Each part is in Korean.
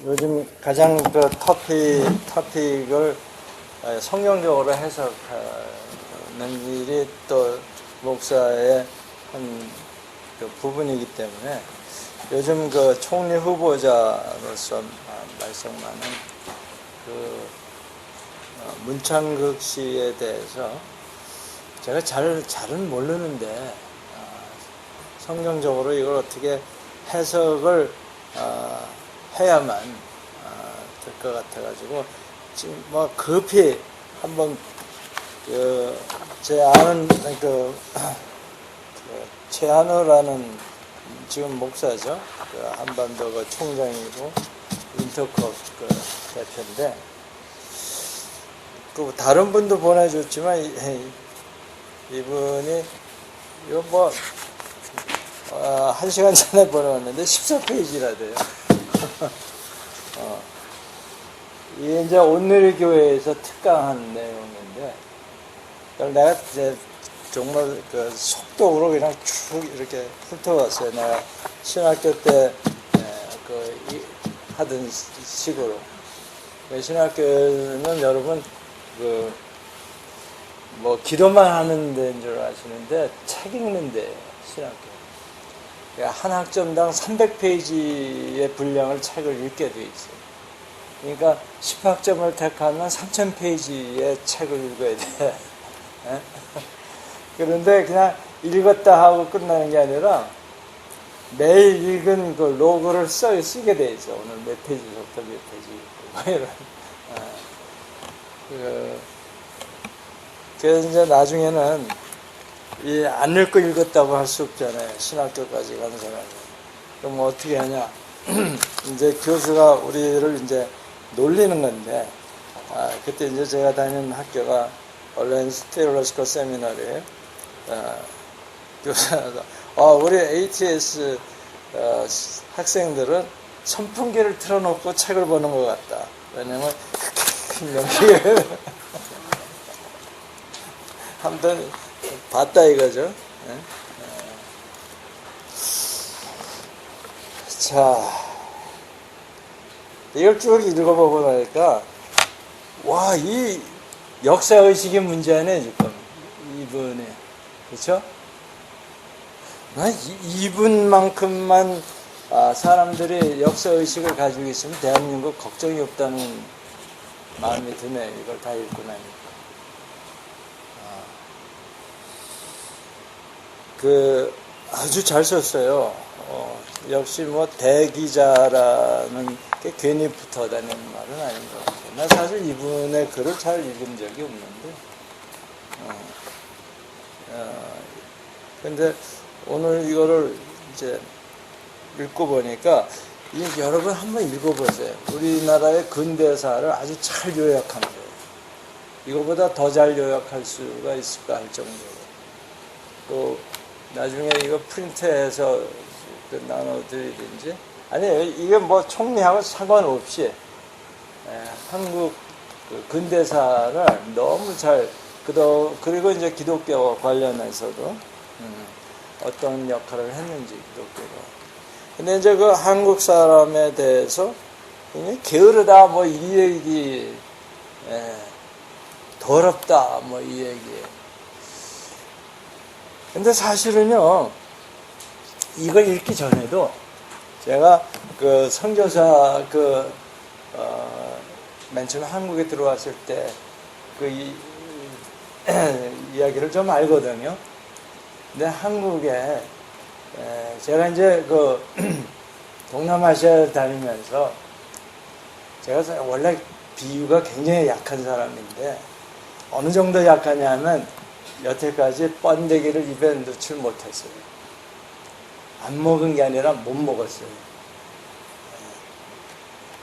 요즘 가장 그 토픽을 성경적으로 해석하는 일이 또 목사의 한 그 부분이기 때문에 요즘 그 총리 후보자로서 말썽많은 그 문창극 씨에 대해서 제가 잘은 모르는데 성경적으로 이걸 어떻게 해석을 해야만 될 것 같아가지고 지금 뭐 급히 한번 제 아는 최한우라는 지금 목사죠. 그 한반도 그 총장이고 인터컵 그 대표인데 그 다른 분도 보내줬지만 이분이 이거 뭐 1시간 전에 보내왔는데 14페이지라 돼요. 이게 이제 온누리 교회에서 특강한 내용인데, 내가 이제 정말 그 속독으로 그냥 쭉 이렇게 훑어왔어요. 내가 신학교 때 하던 식으로. 신학교는 여러분 뭐 기도만 하는 데인 줄 아시는데 책 읽는 데예요, 신학교. 한 학점당 300페이지의 분량을 책을 읽게 돼 있어요. 그러니까 10학점을 택하면 3000페이지의 책을 읽어야 돼. 그런데 그냥 읽었다 하고 끝나는 게 아니라 매일 읽은 그 로그를 쓰게 돼 있어. 오늘 몇 페이지부터 몇 페이지. 그래서 이제 나중에는 안 읽고 읽었다고 할 수 없잖아요. 신학교까지 가는 사람이. 그럼 어떻게 하냐? 이제 교수가 우리를 이제 놀리는 건데, 그때 이제 제가 다니는 학교가 얼라이언스 테올로지컬 세미나리에요. 교수가 우리 ATS 학생들은 선풍기를 틀어놓고 책을 보는 것 같다. 왜냐면 여기에 한번 봤다 이거죠. 자, 이걸 쭉 읽어보고 나니까 와, 이 역사의식의 문제네 지금 이분이. 그렇죠? 이분만큼만 사람들이 역사의식을 가지고 있으면 대한민국 걱정이 없다는 마음이 드네요. 이걸 다 읽고 나니까. 아주 잘 썼어요. 역시 뭐 대기자라는 게 괜히 붙어 다니는 말은 아닌 것 같아요. 나 사실 이분의 글을 잘 읽은 적이 없는데, 근데 오늘 이거를 이제 읽고 보니까, 여러분 한번 읽어보세요. 우리나라의 근대사를 아주 잘 요약한 거예요. 이거보다 더 잘 요약할 수가 있을까 할 정도로. 또 나중에 이거 프린트해서 나눠드리든지, 아니 이게 뭐 총리하고 상관없이 한국 근대사를 너무 잘, 그리고 이제 기독교 관련해서도 어떤 역할을 했는지 기독교가. 근데 이제 그 한국 사람에 대해서 게으르다 뭐 이 얘기, 더럽다 뭐 이 얘기. 근데 사실은요, 이걸 읽기 전에도 제가 그 선교사 맨 처음에 한국에 들어왔을 때 이야기를 좀 알거든요. 근데 한국에 제가 이제 동남아시아를 다니면서 제가 원래 비유가 굉장히 약한 사람인데 어느 정도 약하냐면 여태까지 번데기를 입에 넣질 못했어요. 안 먹은 게 아니라 못 먹었어요.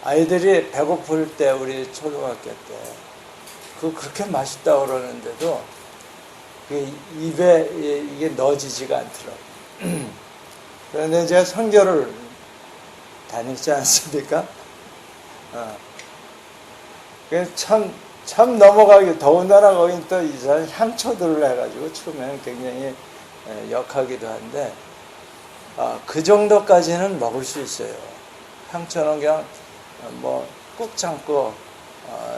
아이들이 배고플 때 우리 초등학교 때 그렇게 맛있다고 그러는데도 입에 이게 넣어지지가 않더라고요. 그런데 제가 선교를 다니지 않습니까? 그래서 참 넘어가기, 더군다나 거긴 또 이상한 향초들을 해가지고 처음에는 굉장히 역하기도 한데, 그 정도까지는 먹을 수 있어요. 향초는 그냥 꾹 참고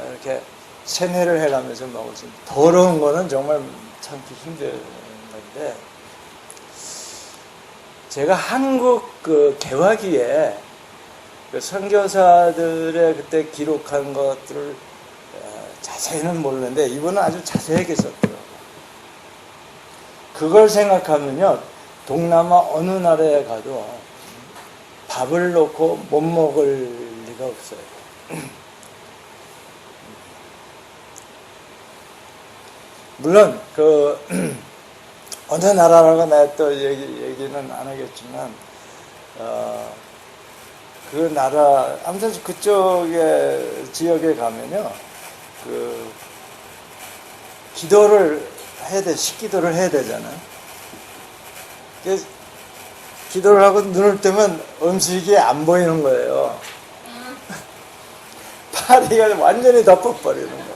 이렇게 세뇌를 해가면서 먹을 수 있는데, 더러운 거는 정말 참기 힘든 건데, 제가 한국 그 개화기에 그 선교사들의 그때 기록한 것들을 자세히는 모르는데 이분은 아주 자세하게 썼더라고요. 그걸 생각하면요, 동남아 어느 나라에 가도 밥을 놓고 못 먹을 리가 없어요. 물론 어느 나라라고 내가 또 얘기는 안 하겠지만, 그 나라 아무튼 그쪽의 지역에 가면요, 기도를 해야 돼, 식기도를 해야 되잖아요. 기도를 하고 눈을 뜨면 음식이 안 보이는 거예요. 파리가 완전히 덮어버리는 거예요.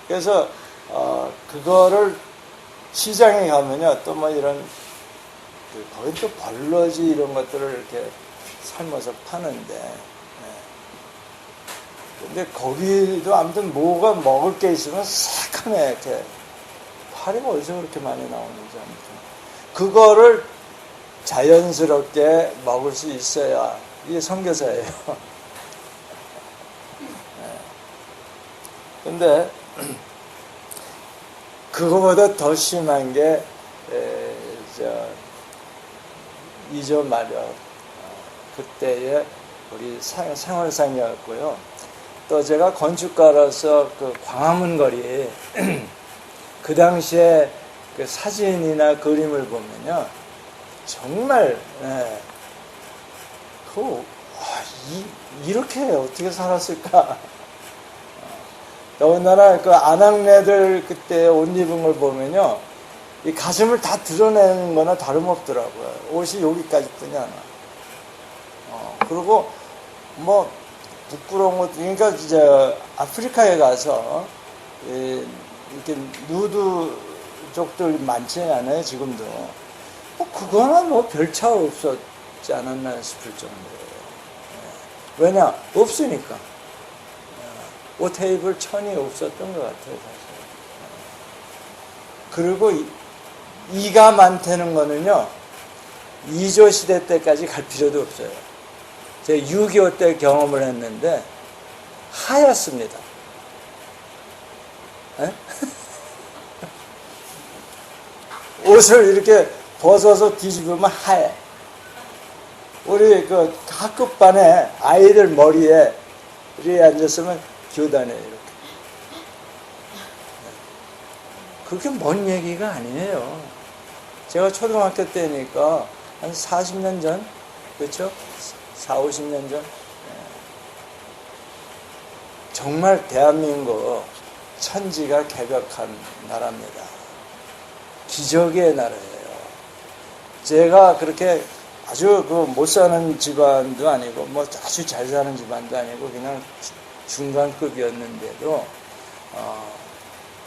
그래서 그거를 시장에 가면요, 또 이런 거기 또 벌러지 이런 것들을 이렇게 삶아서 파는데, 근데 거기도 아무튼 뭐가 먹을 게 있으면 새카매 이렇게. 파리가 어디서 그렇게 많이 나오는지 아무튼 그거를 자연스럽게 먹을 수 있어야 이게 선교사예요. 근데 그거보다 더 심한 게 이조 마력 그때의 우리 생활상이었고요. 또 제가 건축가로서 그 광화문 거리 그 당시에 그 사진이나 그림을 보면요, 정말 이렇게 어떻게 살았을까? 더군다나 그 아낙네들 그때 옷 입은 걸 보면요, 이 가슴을 다 드러내는 거나 다름없더라고요. 옷이 여기까지뿐이 않아. 그리고 부끄러운 것도, 그러니까 이제 아프리카에 가서 이렇게 누드족들 많지 않아요, 지금도. 그거는 별 차 없었지 않았나 싶을 정도예요. 왜냐? 없으니까. 옷 테이블 천이 없었던 것 같아요, 사실. 그리고 이가 많다는 거는요, 이조 시대 때까지 갈 필요도 없어요. 제가 6.25 때 경험을 했는데 하얗습니다. 옷을 이렇게 벗어서 뒤집으면 하얘. 우리 그 학급반에 아이들 머리에 이렇게 앉았으면 교단에 이렇게. 그렇게 먼 얘기가 아니에요. 제가 초등학교 때니까 한 40년 전, 그렇죠? 4, 50년 전. 정말 대한민국 천지가 개벽한 나라입니다. 기적의 나라예요. 제가 그렇게 아주 못 사는 집안도 아니고 아주 잘 사는 집안도 아니고 그냥 중간급이었는데도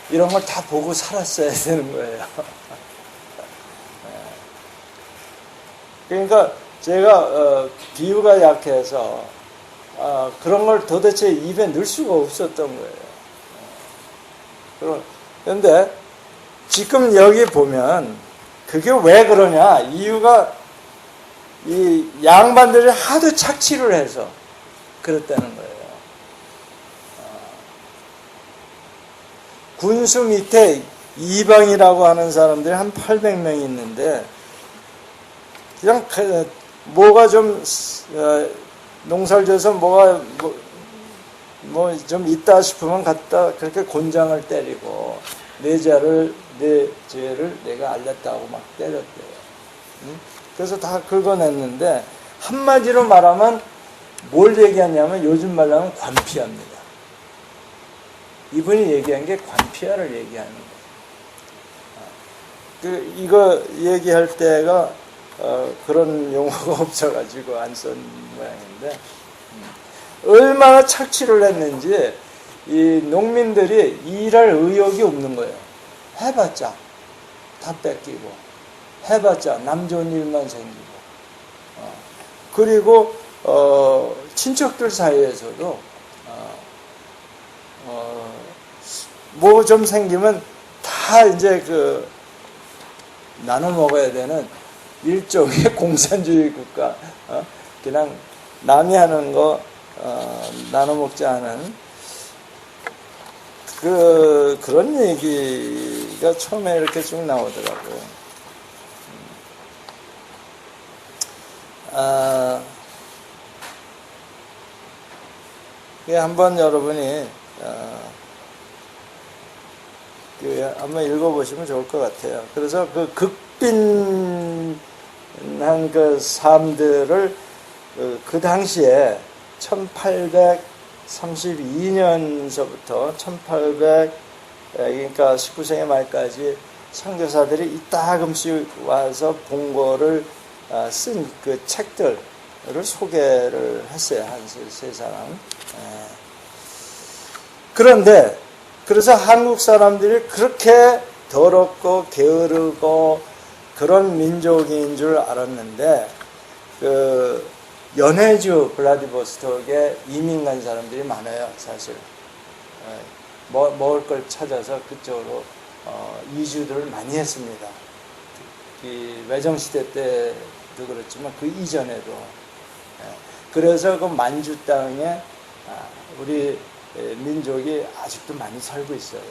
이런 걸 다 보고 살았어야 되는 거예요. 그러니까 제가 비유가 약해서 그런 걸 도대체 입에 넣을 수가 없었던 거예요. 그런데 지금 여기 보면 그게 왜 그러냐, 이유가 이 양반들이 하도 착취를 해서 그랬다는 거예요. 군수 밑에 이방이라고 하는 사람들이 한 800명이 있는데, 그냥 뭐가 좀 농사를 져서 뭐가 좀 있다 싶으면 갖다 그렇게 곤장을 때리고 내 죄를 내가 알렸다고 막 때렸대요. 그래서 다 긁어냈는데, 한마디로 말하면 뭘 얘기하냐면 요즘 말로 하면 관피합니다. 이분이 얘기한 게 관피아를 얘기하는 거예요. 이거 얘기할 때가 그런 용어가 없어가지고 안 쓴 모양인데, 얼마나 착취를 했는지 이 농민들이 일할 의욕이 없는 거예요. 해봤자 다 뺏기고 해봤자 남 좋은 일만 생기고 그리고 친척들 사이에서도 뭐 좀 생기면 다 이제 그 나눠 먹어야 되는 일종의 공산주의 국가, 그냥 남이 하는 거 나눠 먹지 않은 그런 얘기가 처음에 이렇게 쭉 나오더라고요. 한번 여러분이 한번 읽어보시면 좋을 것 같아요. 그래서 그 극빈한 그 삶들을 그 당시에 1832년서부터 그러니까 19세기 말까지 선교사들이 이따금씩 와서 본 거를 쓴 그 책들을 소개를 했어요. 한 세 사람. 그런데 그래서 한국 사람들이 그렇게 더럽고 게으르고 그런 민족인 줄 알았는데 그 연해주 블라디보스톡에 이민 간 사람들이 많아요. 사실 먹을 걸 찾아서 그쪽으로 이주들을 많이 했습니다. 이 외정시대 때도 그렇지만 그 이전에도. 그래서 그 만주 땅에 우리 민족이 아직도 많이 살고 있어요.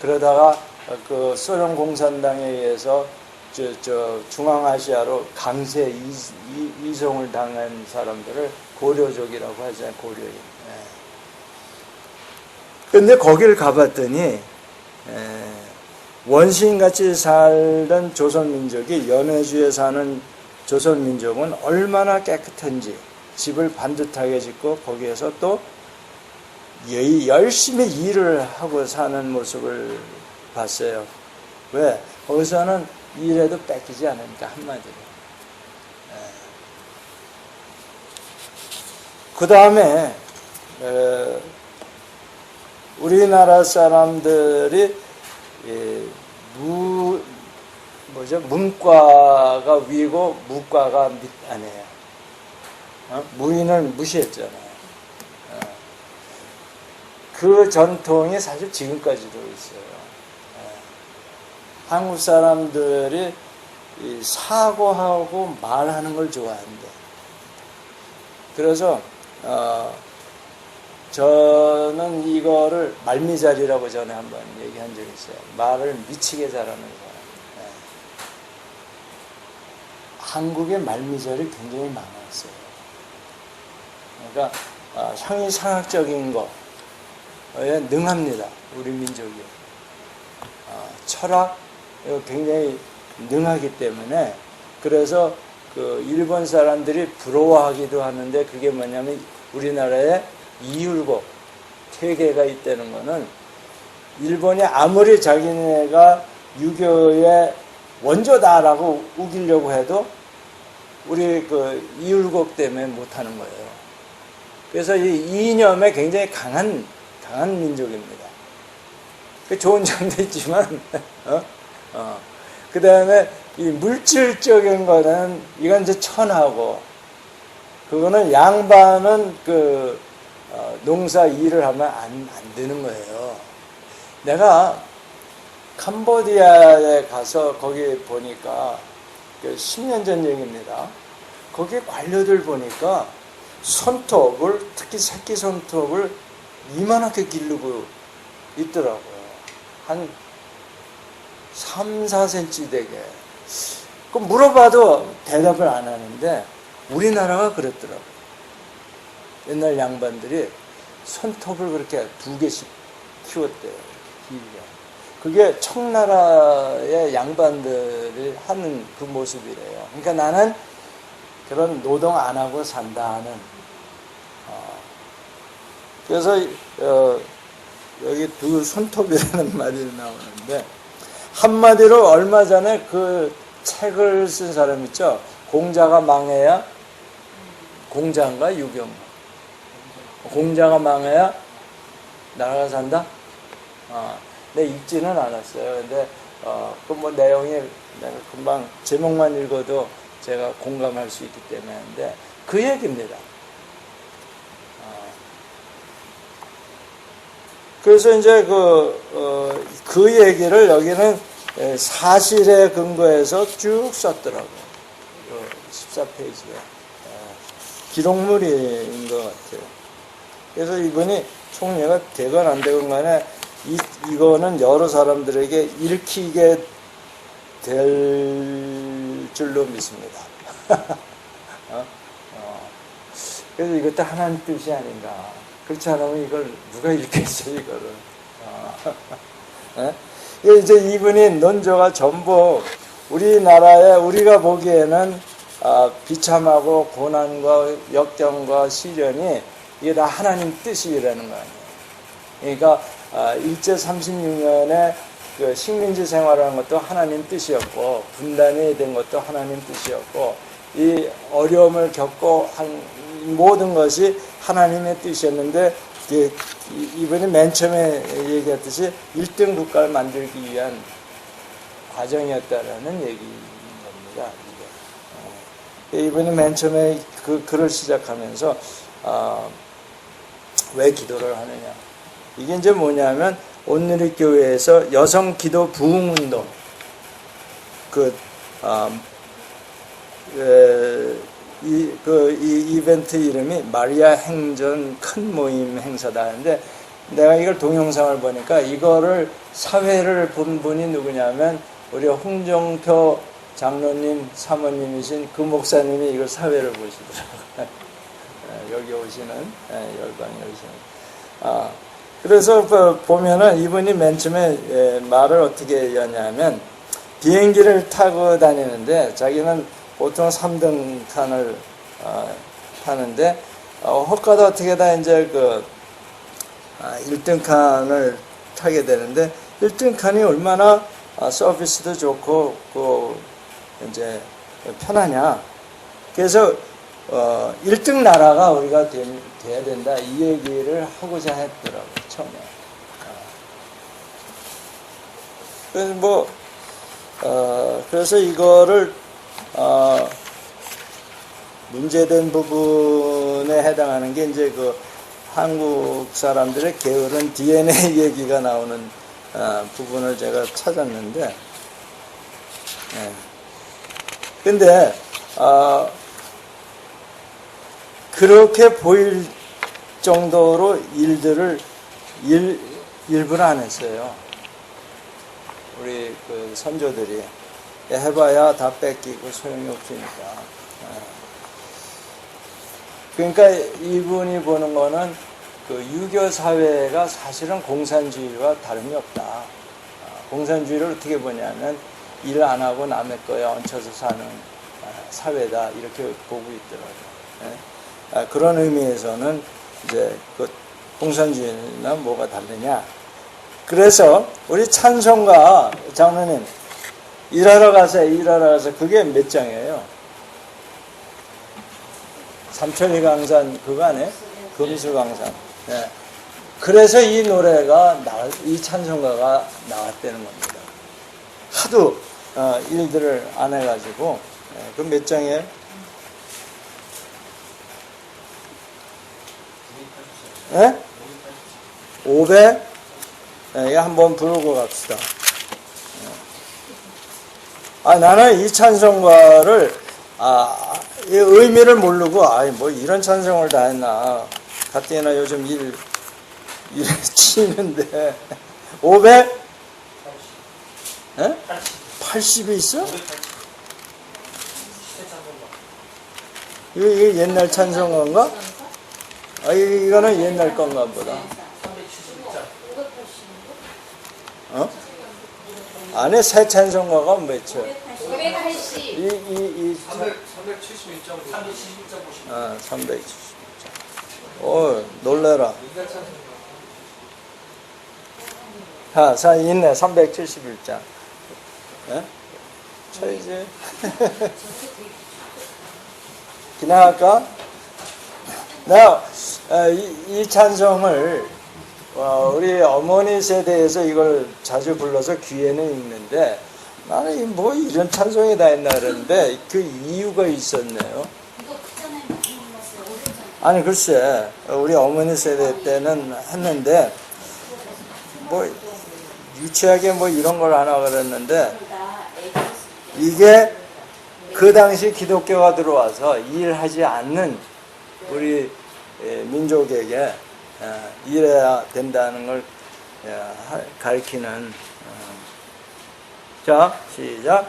그러다가 그 소련 공산당에 의해서 중앙아시아로 강제 이송을 당한 사람들을 고려족이라고 하잖아요. 고려인. 근데 거기를 가봤더니 원시인같이 살던 조선민족이 연해주에 사는 조선민족은 얼마나 깨끗한지 집을 반듯하게 짓고 거기에서 또 열심히 일을 하고 사는 모습을 봤어요. 왜? 거기서는 일해도 뺏기지 않으니까, 한마디로. 그 다음에 우리나라 사람들이 문과가 위고 무과가 밑 아니에요. 무인을 무시했잖아요. 그 전통이 사실 지금까지도 있어요. 한국 사람들이 사고하고 말하는 걸 좋아한대. 그래서 저는 이거를 말미잘이라고 전에 한번 얘기한 적이 있어요. 말을 미치게 잘하는 사람. 한국의 말미잘이 굉장히 많았어요. 그러니까 형이상학적인 거에 능합니다. 우리 민족이. 철학 굉장히 능하기 때문에 그래서 그 일본 사람들이 부러워하기도 하는데 그게 뭐냐면 우리나라에 이율곡 퇴계가 있다는 거는 일본이 아무리 자기네가 유교의 원조다라고 우기려고 해도 우리 그 이율곡 때문에 못하는 거예요. 그래서 이 이념에 굉장히 강한 민족입니다. 좋은 점도 있지만 그 다음에 이 물질적인 거는 이건 이제 천하고 그거는 양반은 그 농사 일을 하면 안 되는 거예요. 내가 캄보디아에 가서 거기 보니까 10년 전 얘기입니다. 거기 관료들 보니까 손톱을 특히 새끼 손톱을 이만하게 기르고 있더라고요. 한 3, 4cm 되게. 그 물어봐도 대답을 안 하는데 우리나라가 그랬더라고요. 옛날 양반들이 손톱을 그렇게 2개씩 키웠대요. 길게. 그게 청나라의 양반들이 하는 그 모습이래요. 그러니까 나는 그런 노동 안 하고 산다는. 그래서 여기 두 손톱이라는 말이 나오는데 한마디로 얼마 전에 그 책을 쓴 사람 있죠. 공자가 망해야 공자인가 유교인가? 공자가 망해야 나라가 산다? 내 읽지는 않았어요. 근데 그 뭐 내용이 내가 금방 제목만 읽어도 제가 공감할 수 있기 때문인데 그 얘기입니다. 그래서 이제 그 얘기를 여기는 사실에 근거해서 쭉 썼더라고요. 14페이지에. 기록물인 것 같아요. 그래서 이분이 총리가 되건 안 되건 간에 이거는 여러 사람들에게 읽히게 될 줄로 믿습니다. 그래서 이것도 하나님 뜻이 아닌가. 그렇지 않으면 이걸 누가 읽겠어요, 이거를. 이제 이분이 논조가 전부 우리나라에 우리가 보기에는 비참하고 고난과 역경과 시련이 이게 다 하나님 뜻이라는 거 아니에요. 그러니까 일제 36년에 그 식민지 생활하는 것도 하나님 뜻이었고 분단이 된 것도 하나님 뜻이었고 이 어려움을 겪고 한 모든 것이 하나님의 뜻이었는데 이번에 맨 처음에 얘기했듯이 1등 국가를 만들기 위한 과정이었다라는 얘기인 겁니다. 이번에 맨 처음에 그 글을 시작하면서 왜 기도를 하느냐. 이게 이제 뭐냐면 온누리 교회에서 여성 기도 부흥 운동 이 이벤트 이름이 마리아 행전 큰 모임 행사다 하는데 내가 이걸 동영상을 보니까 이거를 사회를 본 분이 누구냐면 우리 홍정표 장로님 사모님이신 그 목사님이 이걸 사회를 보시더라고요. 여기 오시는 열방에 오시는. 그래서 보면은 이분이 맨 처음에 말을 어떻게 하냐면 비행기를 타고 다니는데 자기는 보통 3등 칸을 타는데 헛가다 어떻게 다 이제 1등 칸을 타게 되는데 1등 칸이 얼마나 서비스도 좋고 이제 편하냐. 그래서 1등 나라가 우리가 돼야 된다 이 얘기를 하고자 했더라고요 처음에. 그래서 그래서 이거를 문제된 부분에 해당하는 게 이제 한국 사람들의 게으른 DNA 얘기가 나오는 부분을 제가 찾았는데, 근데 그렇게 보일 정도로 일들을 일부러 안 했어요. 우리 선조들이 해봐야 다 뺏기고 소용이 없으니까. 그러니까 이분이 보는 거는 유교 사회가 사실은 공산주의와 다름이 없다. 공산주의를 어떻게 보냐면 일 안 하고 남의 거에 얹혀서 사는 사회다 이렇게 보고 있더라고요. 그런 의미에서는 이제 공산주의나 뭐가 다르냐. 그래서 우리 찬송가 장로님 일하러 가서 그게 몇 장이에요? 삼천리 강산 그거 아니에요? 금수강산. 네. 그래서 이 노래가 이 찬송가가 나왔다는 겁니다. 하도 일들을 안 해가지고. 그럼 몇 장이에요? 500? 네, 한번 부르고 갑시다. 나는 이 찬송가를 이 의미를 모르고 뭐 이런 찬송을 다 했나. 가뜩이나 요즘 일에 치는데 500? 80이 있어? 이게 옛날 찬송가인가? 이거는 옛날 건가 보다. 안에 새 찬송가가 몇이야? 580. 371.5. 371장. 오, 놀래라. 자, 있네. 371장. 쳐야지. 지나갈까? 이 찬송을 우리 어머니 세대에서 이걸 자주 불러서 귀에는 읽는데 나는 뭐 이런 찬송이 다 했나 그랬는데 그 이유가 있었네요. 이거 그전에 많이 불렀어요. 오래전에. 아니 글쎄 우리 어머니 세대 때는 했는데 뭐 유치하게 뭐 이런 걸 하나 그랬는데 이게 그 당시 기독교가 들어와서 일하지 않는 우리 민족에게 일해야 된다는 걸 가리키는. 자, 시작.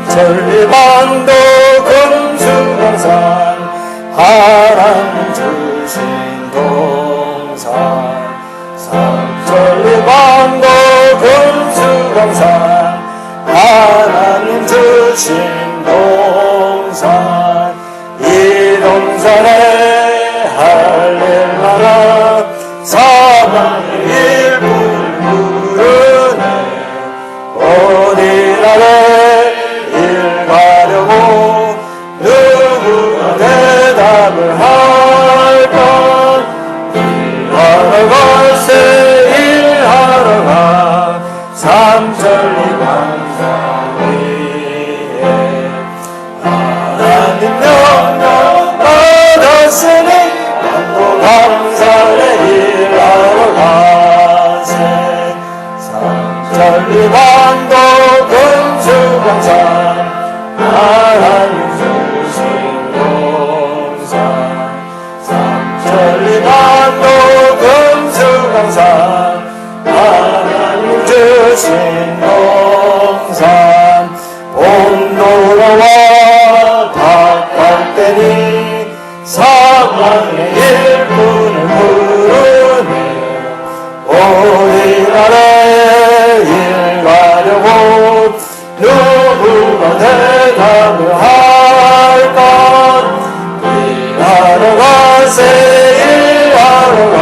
천리반도 금수강산 하나님 주신 동산 삼천리반도 금수강산 하나님 주신 동산 이 동산에 할렐루야 사방의 일부를 부르네 어디나래 일가려고 누구가 대답을 할까 일하러 갈세 일하러 가 삼천리 광산 위에 하나님 명령 받았으니 남도 광산에 일하러 가세 삼천리 반도 금수강산 하나님 주신 동산 삼천리 반도 금수강산 하나님 주신 동산 봄 돌아와 닭갈 때니 사방의 일꾼을 부르네 어디나라에 일 가려고 누구가 대답을 할까 일하러 가세 일하러 가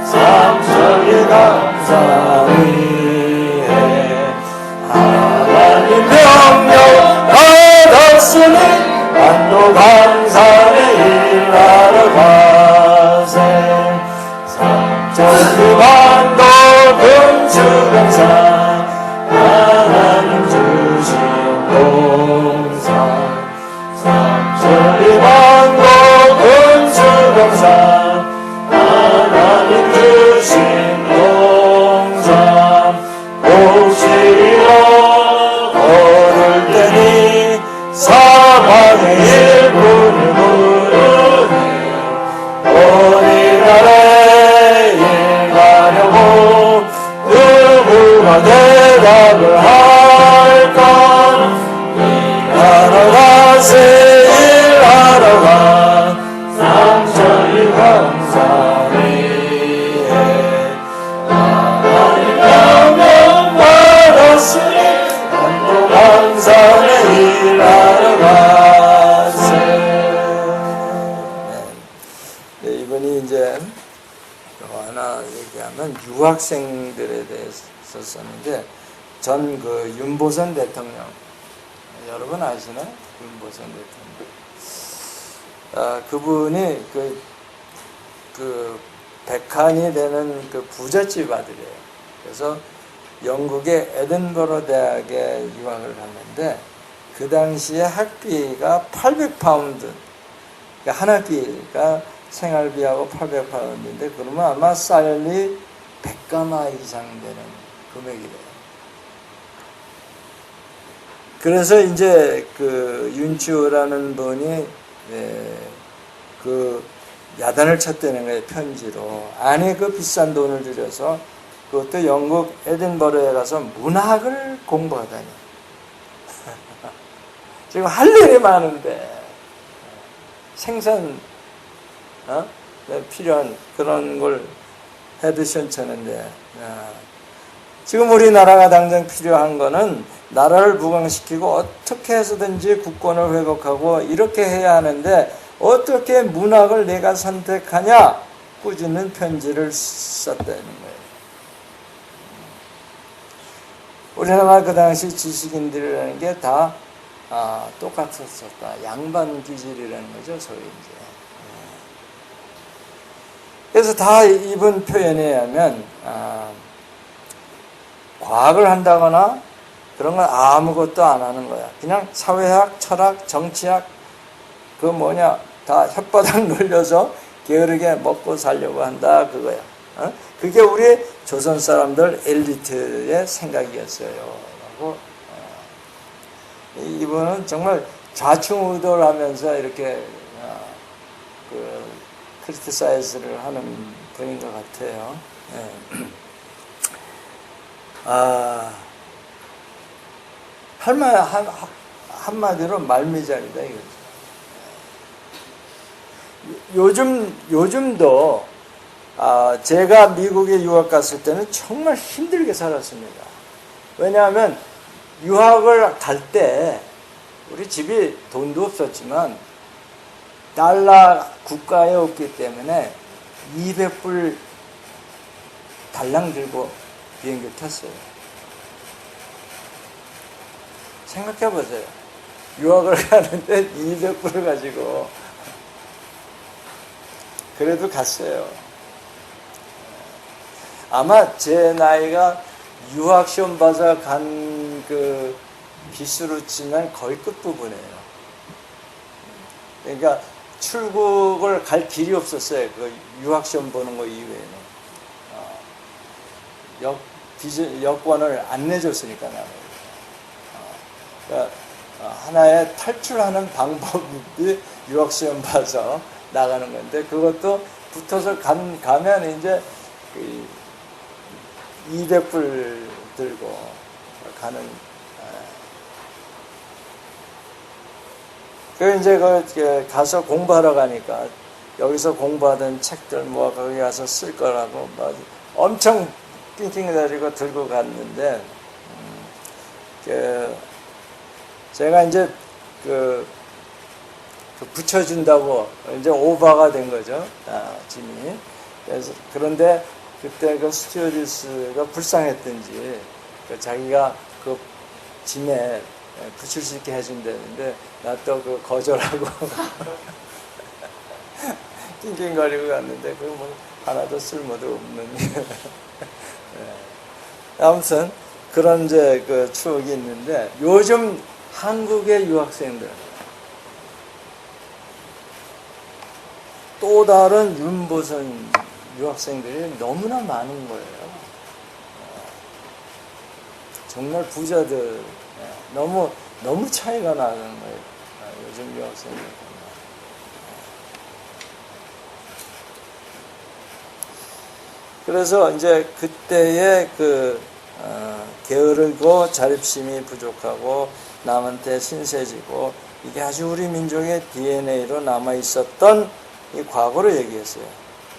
삼천리 강산 위에 하나님 명령 받았으니 안도 강산에 일하러 가세 삼천리 반도 금수강산 하나님 주신 동산 삼천리 반도 금수강산 하나님 주신 동산 옥시리로 걸을 때니 사방의 일꾼을 부르네 어디나라에 일 가려고 누구가 대답을 할까 일하러 가세 일하러 가 삼천리 강산 위에 하나님 명령 받았으니 남도 강산에 일하러 가세. 네, 이분이 이제 하나 얘기하면 유학생들에 대해서 썼는데 전 그 윤보선 대통령 여러분 아시나요? 윤보선 대통령 그분이 그 백한이 되는 그 부잣집 아들이에요. 그래서 영국의 에든버러 대학에 유학을 갔는데 그 당시에 학비가 800파운드 그러니까 한 학기가 생활비하고 800파운드인데 그러면 아마 쌀리 100가마 이상 되는 금액이래요. 그래서 이제 그 윤치호라는 분이 그 야단을 쳤다는 거예요. 편지로 안에 그 비싼 돈을 들여서 그것도 영국 에든버러에 가서 문학을 공부하다니 지금 할 일이 많은데 생산 필요한 그런 걸 해도 시원찮은데 지금 우리나라가 당장 필요한 거는 나라를 부강시키고 어떻게 해서든지 국권을 회복하고 이렇게 해야 하는데 어떻게 문학을 내가 선택하냐 꾸짖는 편지를 썼다는 거예요. 우리나라 그 당시 지식인들이라는 게 다 똑같았었다. 양반 기질이라는 거죠, 소위 이제. 그래서 다 이번 표현에 의하면 과학을 한다거나 그런 건 아무것도 안 하는 거야. 그냥 사회학, 철학, 정치학 그 뭐냐 다 혓바닥 놀려서 게으르게 먹고 살려고 한다 그거야. 그게 우리 조선 사람들 엘리트의 생각이었어요. 라고 이분은 정말 좌충우돌하면서 이렇게 그 크리티사이즈를 하는 분인 것 같아요. 한마디로 말미잘이다 이거죠. 요즘도 제가 미국에 유학 갔을 때는 정말 힘들게 살았습니다. 왜냐하면 유학을 갈 때 우리 집이 돈도 없었지만 달러 국가에 없기 때문에 200불 달랑 들고 비행기 탔어요. 생각해 보세요. 유학을 가는데 200불을 가지고 그래도 갔어요. 아마 제 나이가 유학 시험 봐서 간 그 기수로 치면 거의 끝부분이에요. 그러니까 출국을 갈 길이 없었어요. 그 유학 시험 보는 거 이외에는. 여권을 안 내줬으니까 나는. 그러니까 하나의 탈출하는 방법이 유학 시험 봐서 나가는 건데 그것도 붙어서 가면 이제 200불 들고 가는. 그 이제 가서 공부하러 가니까 여기서 공부하던 책들 뭐 거기 가서 쓸 거라고 막 엄청 낑낑거리고 들고 갔는데 제가 이제 붙여준다고 이제 오버가 된 거죠. 짐이. 그래서 그런데 그때 그 스튜어디스가 불쌍했던지 자기가 그 짐에 붙일 수 있게 해준다는데 나 또 그 거절하고 낑낑거리고 갔는데 그 뭐 하나도 쓸모도 없는. 아무튼 그런 이제 그 추억이 있는데 요즘 한국의 유학생들 또 다른 윤보선 유학생들이 너무나 많은 거예요. 정말 부자들 너무 차이가 나는 거예요. 요즘 유학생들. 그래서 이제 그때의 게으르고 자립심이 부족하고 남한테 신세지고 이게 아주 우리 민족의 DNA로 남아 있었던 이 과거로 얘기했어요.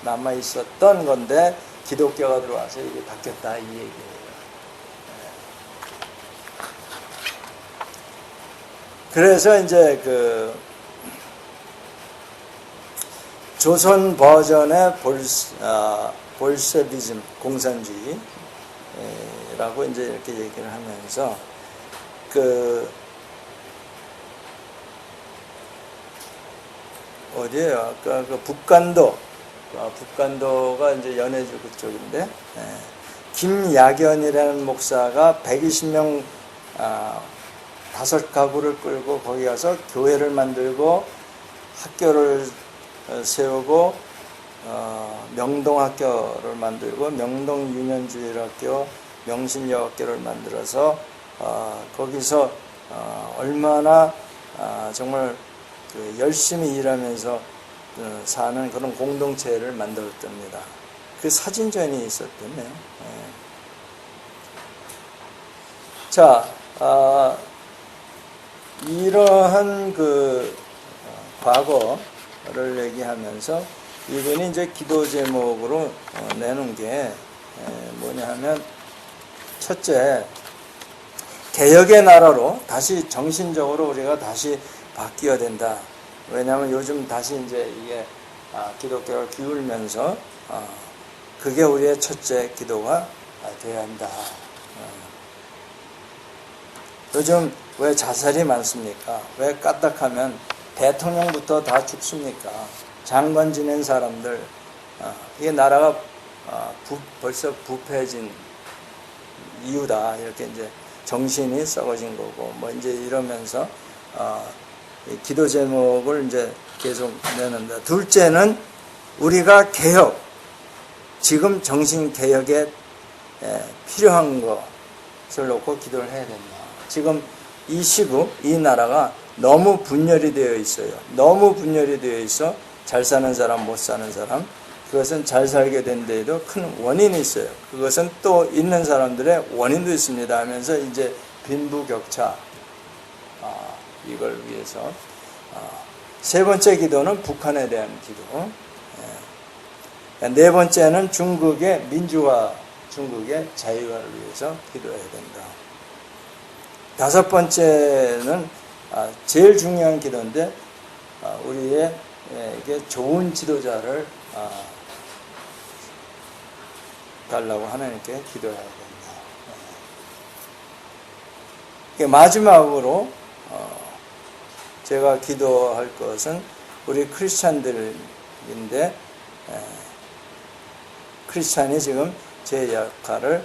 남아 있었던 건데 기독교가 들어와서 이게 바뀌었다 이 얘기예요. 그래서 이제 조선 버전의 볼셰비즘 공산주의라고 이제 이렇게 얘기를 하면서 어디에요? 아까 북간도가 이제 연해주 그쪽인데 김야견이라는 목사가 120명 5가구를 끌고 거기 가서 교회를 만들고 학교를 세우고 명동학교를 만들고 명동유년주일학교 명신여학교를 만들어서 거기서 얼마나 정말 열심히 일하면서 사는 그런 공동체를 만들었답니다. 그 사진전이 있었다며. 자, 이러한 과거를 얘기하면서 이분이 이제 기도 제목으로 내놓은 게 뭐냐 하면 첫째, 개혁의 나라로 다시 정신적으로 우리가 다시 바뀌어야 된다. 왜냐하면 요즘 다시 이제 이게 기독교가 기울면서 그게 우리의 첫째 기도가 되어야 한다. 요즘 왜 자살이 많습니까? 왜 까딱하면 대통령부터 다 죽습니까? 장관 지낸 사람들, 이게 나라가 벌써 부패해진 이유다. 이렇게 이제 정신이 썩어진 거고, 뭐 이제 이러면서 기도 제목을 이제 계속 내는다. 둘째는 우리가 개혁, 지금 정신 개혁에 필요한 것을 놓고 기도를 해야 된다. 지금 이 시국, 이 나라가 너무 분열이 되어 있어요. 너무 분열이 되어 있어 잘 사는 사람, 못 사는 사람. 그것은 잘 살게 된 데에도 큰 원인이 있어요. 그것은 또 있는 사람들의 원인도 있습니다 하면서 이제 빈부격차, 이걸 위해서. 세 번째 기도는 북한에 대한 기도. 네 번째는 중국의 민주화, 중국의 자유화를 위해서 기도해야 된다. 다섯 번째는 제일 중요한 기도인데, 우리에게 좋은 지도자를 달라고 하나님께 기도해야 된다. 마지막으로 제가 기도할 것은 우리 크리스찬들인데, 크리스찬이 지금 제 역할을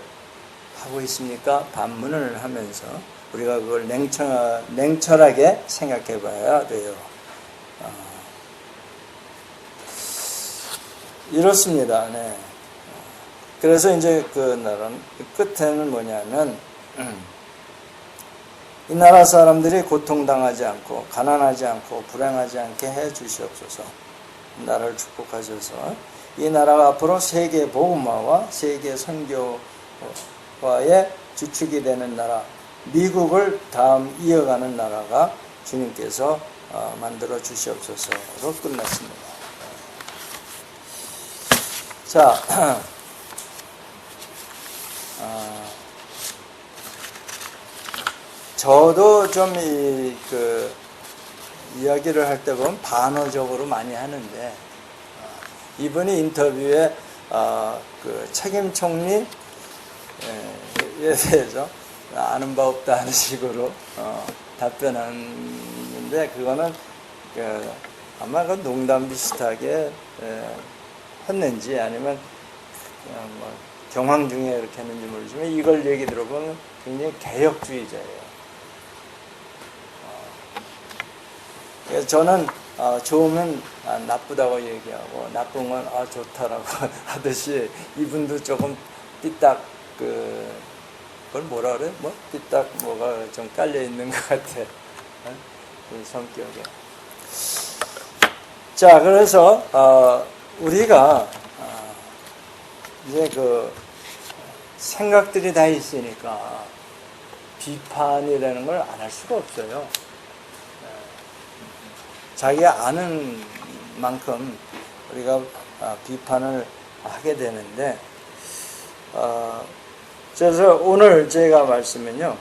하고 있습니까? 반문을 하면서 우리가 그걸 냉철하게 생각해 봐야 돼요. 이렇습니다. 네. 그래서 이제 끝에는 뭐냐면, 이 나라 사람들이 고통당하지 않고, 가난하지 않고, 불행하지 않게 해 주시옵소서. 나라를 축복하셔서, 이 나라가 앞으로 세계 복음화와 세계 선교화의 주축이 되는 나라, 미국을 다음 이어가는 나라가 주님께서 만들어 주시옵소서로 끝났습니다. 자, 저도 좀 이야기를 할 때 보면 반어적으로 많이 하는데, 이분이 인터뷰에 책임 총리에 대해서 아는 바 없다 하는 식으로 답변하는데, 그거는 아마 농담 비슷하게 했는지 아니면 뭐 경황 중에 이렇게 했는지 모르지만, 이걸 얘기 들어보면 굉장히 개혁주의자예요. 그래서 저는 좋으면 나쁘다고 얘기하고, 나쁜 건 좋다라고 하듯이, 이분도 조금 삐딱 그걸 뭐라 그래? 삐딱 뭐가 좀 깔려 있는 것 같아. 그 성격에. 자, 그래서 우리가 이제 생각들이 다 있으니까 비판이라는 걸 안 할 수가 없어요. 자기가 아는 만큼 우리가 비판을 하게 되는데, 그래서 오늘 제가 말씀은요,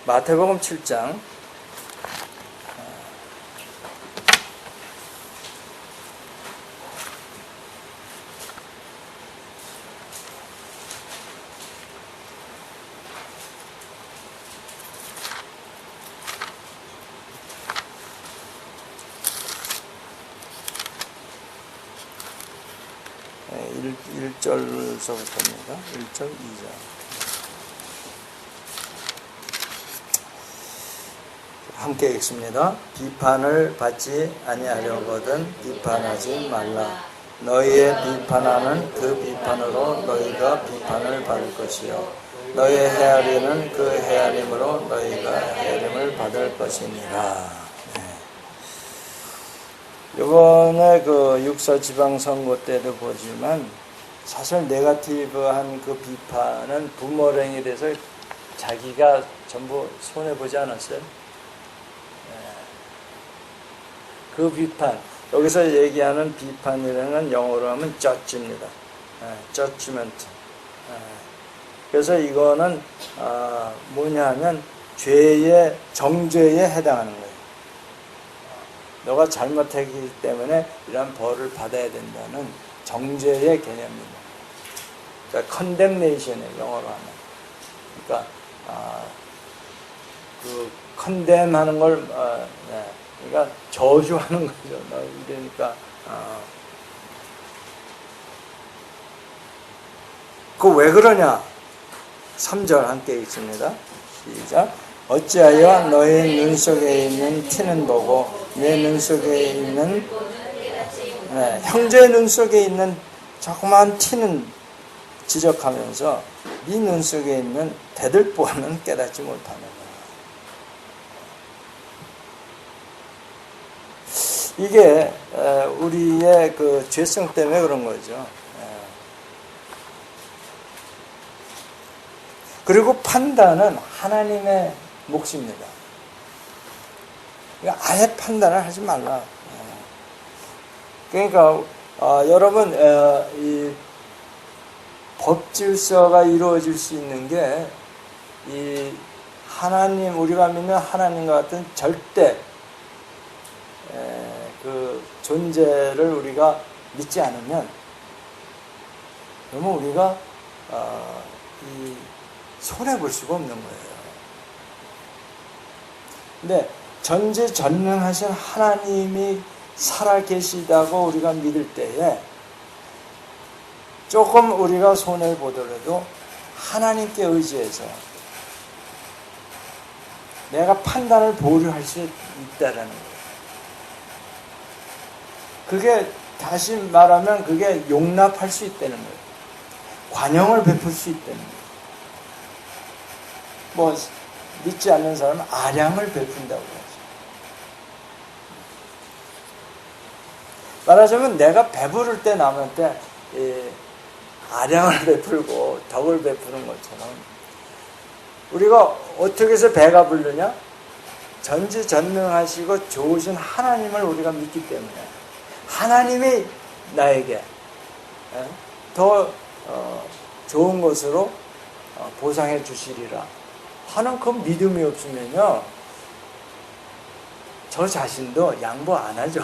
마태복음 7장 1절서부터입니다. 1절, 2절. 함께 읽습니다. 비판을 받지 아니하려거든 비판하지 말라. 너희의 비판하는 그 비판으로 너희가 비판을 받을 것이요, 너희의 헤아리는 그 헤아림으로 너희가 헤아림을 받을 것이니라. 이번에 육사 지방선거 때도 보지만, 사실 네거티브한 그 비판은 부모랭이 돼서 자기가 전부 손해보지 않았어요? 그 비판, 여기서 얘기하는 비판이라는 건 영어로 하면 judge입니다. judgment. 그래서 이거는 뭐냐 하면 정죄에 해당하는 거예요. 너가 잘못했기 때문에 이런 벌을 받아야 된다는 정죄의 개념입니다. 그러니까 condemnation이에요, 영어로 하면. 그러니까 그 컨뎀하는 걸 네. 그러니까 저주하는 거죠. 그러니까 그 왜 그러냐? 3절 함께 읽습니다. 시작. 어찌하여 너의 눈 속에 있는 티는 보고 내 눈 속에 있는 형제의 눈 속에 있는 조그마한 티는 지적하면서 네 눈 속에 있는 대들보는 깨닫지 못하느냐. 이게 우리의 그 죄성 때문에 그런 거죠. 그리고 판단은 하나님의 몫입니다. 아예 판단을 하지 말라. 그러니까 여러분 이 법질서가 이루어질 수 있는 게 이 하나님, 우리가 믿는 하나님과 같은 절대 그 존재를 우리가 믿지 않으면 그러면 우리가 이 손해 볼 수가 없는 거예요. 근데 전지전능하신 하나님이 살아 계시다고 우리가 믿을 때에 조금 우리가 손해 보더라도 하나님께 의지해서 내가 판단을 보류할 수 있다라는 거예요. 그게 다시 말하면 그게 용납할 수 있다는 거예요. 관용을 베풀 수 있다는 거예요. 뭐 믿지 않는 사람은 아량을 베푼다고 하죠. 말하자면 내가 배부를 때 남한테 아량을 베풀고 덕을 베푸는 것처럼 우리가 어떻게 해서 배가 부르냐? 전지전능하시고 좋으신 하나님을 우리가 믿기 때문에 하나님이 나에게 더 좋은 것으로 보상해 주시리라 하는 그 믿음이 없으면요 저 자신도 양보 안 하죠.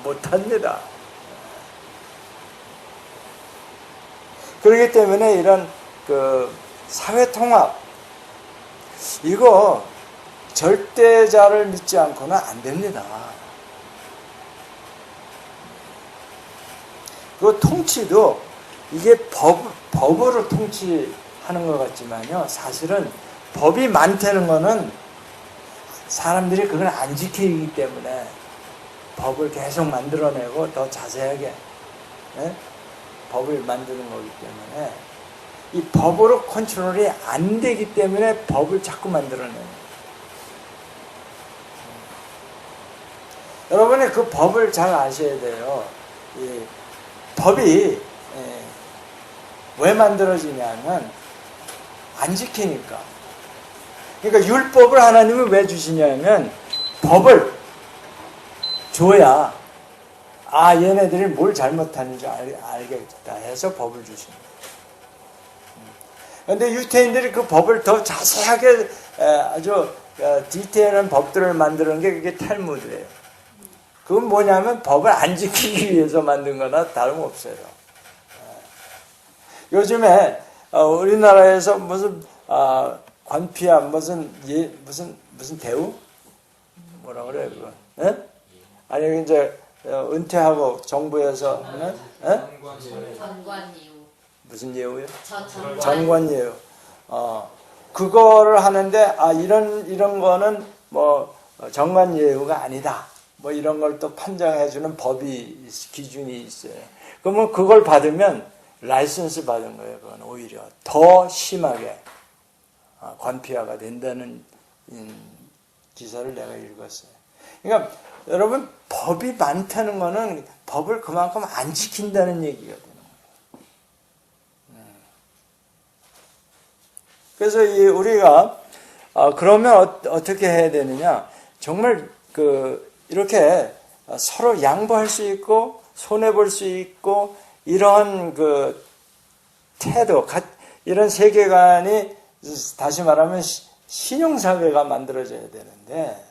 못합니다. 그렇기 때문에 이런 그 사회통합 이거 절대자를 믿지 않고는 안 됩니다. 그 통치도 이게 법으로 통치하는 것 같지만요. 사실은 법이 많다는 거는 사람들이 그걸 안 지키기 때문에 법을 계속 만들어내고 더 자세하게 법을 만드는 거기 때문에 이 법으로 컨트롤이 안 되기 때문에 법을 자꾸 만들어내는 거예요. 여러분이 그 법을 잘 아셔야 돼요. 이 법이 왜 만들어지냐면 안 지키니까. 그러니까 율법을 하나님은 왜 주시냐면 법을 줘야 얘네들이 뭘 잘못하는지 알겠다 해서 법을 주십니다. 그런데 유태인들이 그 법을 더 자세하게 아주 디테일한 법들을 만드는 게 그게 탈무드예요. 그건 뭐냐면 법을 안 지키기 위해서 만든 거나 다름없어요. 요즘에 우리나라에서 무슨 관피아 무슨 대우? 뭐라 그래요 그거? 예? 아니 이제 은퇴하고 정부에서 하는 전관예우. 무슨 예우요? 전관. 전관예우. 그거를 하는데 이런 거는 뭐 정관예우가 아니다. 뭐 이런 걸 또 판정해주는 법이 기준이 있어요. 그러면 그걸 받으면 라이선스 받은 거예요. 그건 오히려 더 심하게 관피아가 된다는 기사를 내가 읽었어요. 그러니까 여러분 법이 많다는 거는 법을 그만큼 안 지킨다는 얘기가 되는 거예요. 그래서 우리가 그러면 어떻게 해야 되느냐? 정말 이렇게 서로 양보할 수 있고 손해 볼 수 있고 이런 그 태도, 이런 세계관이 다시 말하면 신용사회가 만들어져야 되는데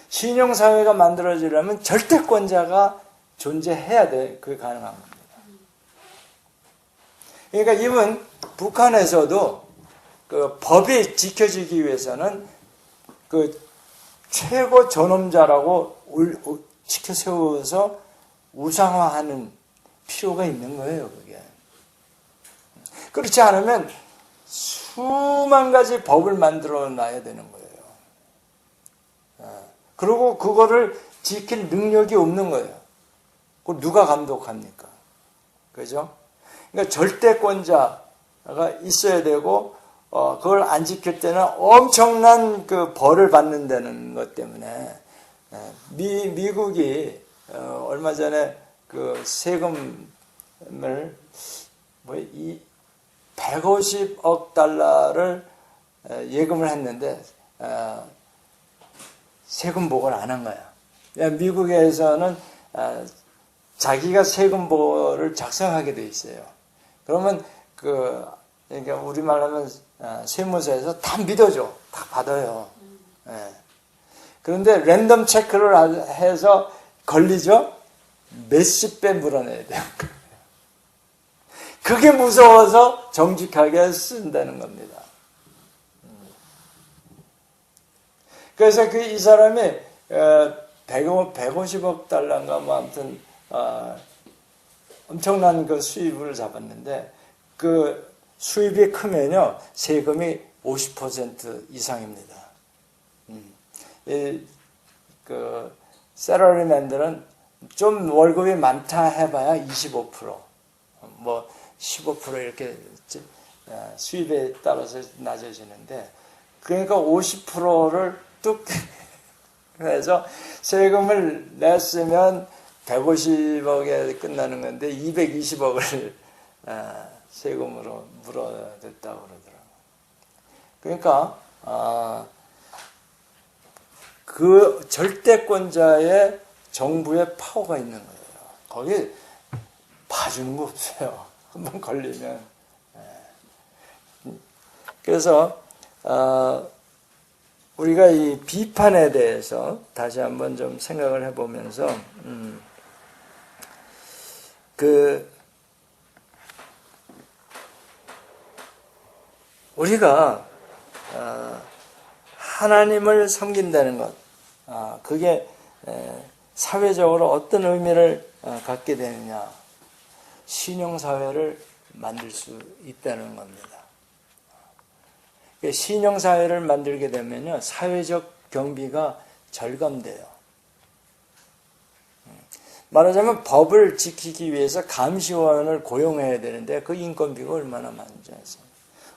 신용사회가 만들어지려면 절대권자가 존재해야 돼. 그게 가능한 겁니다. 그러니까 이번 북한에서도 그 법이 지켜지기 위해서는 그 최고 존엄자라고 지켜 세워서 우상화하는 필요가 있는 거예요, 그게. 그렇지 않으면 수만 가지 법을 만들어 놔야 되는 거예요. 그리고 그거를 지킬 능력이 없는 거예요. 그걸 누가 감독합니까? 그죠? 그러니까 절대권자가 있어야 되고, 그걸 안 지킬 때는 엄청난 그 벌을 받는다는 것 때문에, 미국이, 얼마 전에 그 세금을, 150억 달러를 예금을 했는데, 세금 보고를 안 한 거야. 미국에서는 자기가 세금보를 작성하게 돼 있어요. 그러면 그러니까 우리말로 하면 세무서에서 다 믿어줘, 다 받아요. 예. 그런데 랜덤 체크를 해서 걸리죠. 몇십 배 물어내야 돼요. 그게 무서워서 정직하게 쓴다는 겁니다. 그래서 이 사람이 150억 달러인가 뭐 아무튼 엄청난 그 수입을 잡았는데 그 수입이 크면요 세금이 50% 이상입니다. 그 셀러리맨들은 좀 월급이 많다 해봐야 25%, 뭐 15% 이렇게 수입에 따라서 낮아지는데 그러니까 50%를 뚝 해서 세금을 냈으면 150억에 끝나는 건데 220억을 세금으로 물어댔다고 그러더라고요. 그러니까 그 절대권자의 정부의 파워가 있는 거예요. 거기 봐주는 거 없어요. 한번 걸리면. 그래서 우리가 이 비판에 대해서 다시 한번 좀 생각을 해보면서 우리가 하나님을 섬긴다는 것, 그게 사회적으로 어떤 의미를 갖게 되느냐, 신용사회를 만들 수 있다는 겁니다. 신용사회를 만들게 되면요, 사회적 경비가 절감돼요. 말하자면 법을 지키기 위해서 감시원을 고용해야 되는데 그 인건비가 얼마나 많은지 아세요?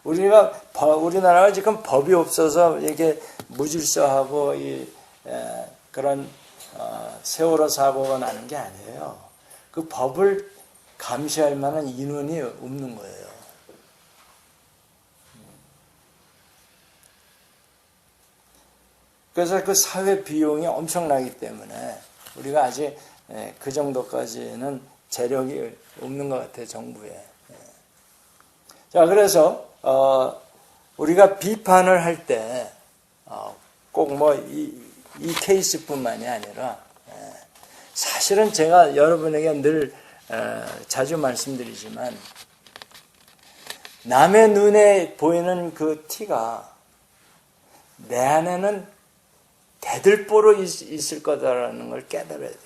우리나라가 지금 법이 없어서 이게 무질서하고 그런 세월호 사고가 나는 게 아니에요. 그 법을 감시할 만한 인원이 없는 거예요. 그래서 그 사회 비용이 엄청나기 때문에 우리가 아직 그 정도까지는 재력이 없는 것 같아요, 정부에. 자, 그래서 우리가 비판을 할 때 꼭 뭐 이 케이스뿐만이 아니라 사실은 제가 여러분에게 늘 자주 말씀드리지만 남의 눈에 보이는 그 티가 내 안에는 대들보로 있을 거다라는 걸 깨달아야 돼요.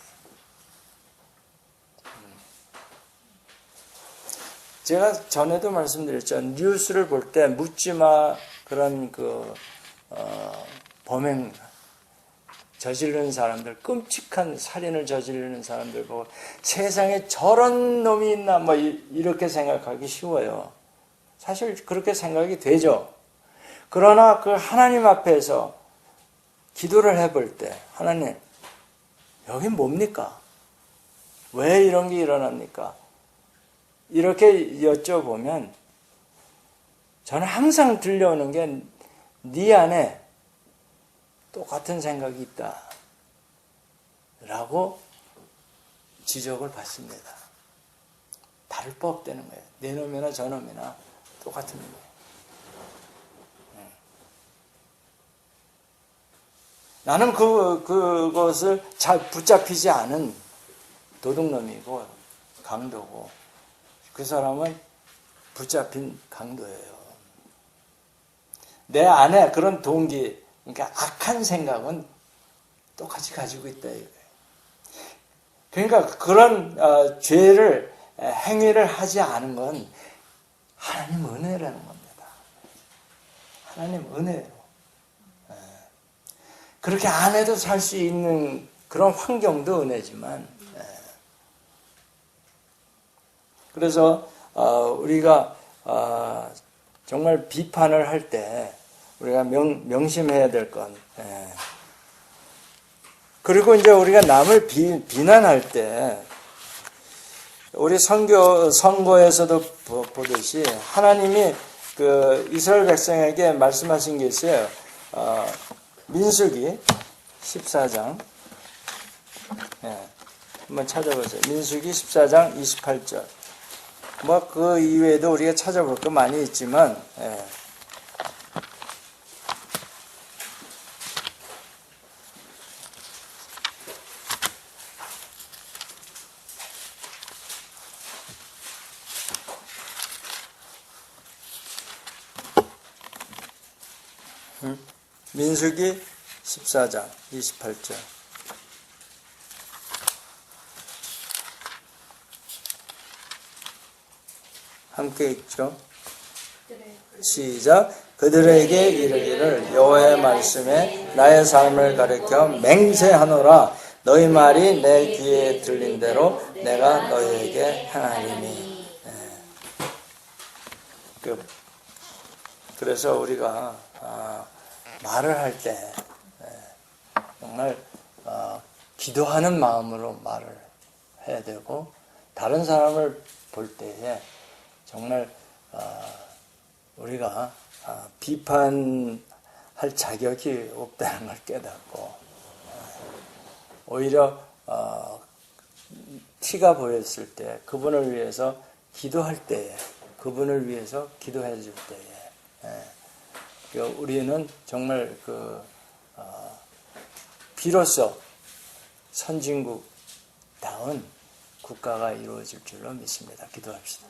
제가 전에도 말씀드렸죠. 뉴스를 볼 때 묻지마 그런 범행 저지르는 사람들, 끔찍한 살인을 저지르는 사람들 보고 세상에 저런 놈이 있나 뭐 이렇게 생각하기 쉬워요. 사실 그렇게 생각이 되죠. 그러나 그 하나님 앞에서 기도를 해볼 때 하나님, 여긴 뭡니까? 왜 이런 게 일어납니까? 이렇게 여쭤보면 저는 항상 들려오는 게 네 안에 똑같은 생각이 있다 라고 지적을 받습니다. 다를 바 없다는 거예요. 내 놈이나 저 놈이나 똑같은 거예요. 나는 그것을 잘 붙잡히지 않은 도둑놈이고 강도고 그 사람은 붙잡힌 강도예요. 내 안에 그런 동기, 그러니까 악한 생각은 똑같이 가지고 있다 이거예요. 그러니까 그런 죄를 행위를 하지 않은 건 하나님 은혜라는 겁니다. 하나님 은혜로. 그렇게 안 해도 살 수 있는 그런 환경도 은혜지만, 그래서 우리가 정말 비판을 할 때 우리가 명심해야 될 건, 그리고 이제 우리가 남을 비난할 때 우리 선거에서도 보듯이 하나님이 그 이스라엘 백성에게 말씀하신 게 있어요. 민수기 14장. 한번 찾아보세요. 민수기 14장 28절. 뭐 그 이외에도 우리가 찾아볼 거 많이 있지만, 민수기 14장 28절. 함께 읽죠. 시작. 그들에게 이르기를 여호와의 말씀에 나의 삶을 가리켜 맹세하노라. 너희 말이 내 귀에 들린 대로 내가 너희에게 행하리니. 그래서 우리가 말을 할 때 정말 기도하는 마음으로 말을 해야 되고, 다른 사람을 볼 때에 정말 우리가 비판할 자격이 없다는 걸 깨닫고, 오히려 티가 보였을 때 그분을 위해서 기도할 때에, 그분을 위해서 기도해 줄 때에 우리는 정말 비로소 선진국다운 국가가 이루어질 줄로 믿습니다. 기도합시다.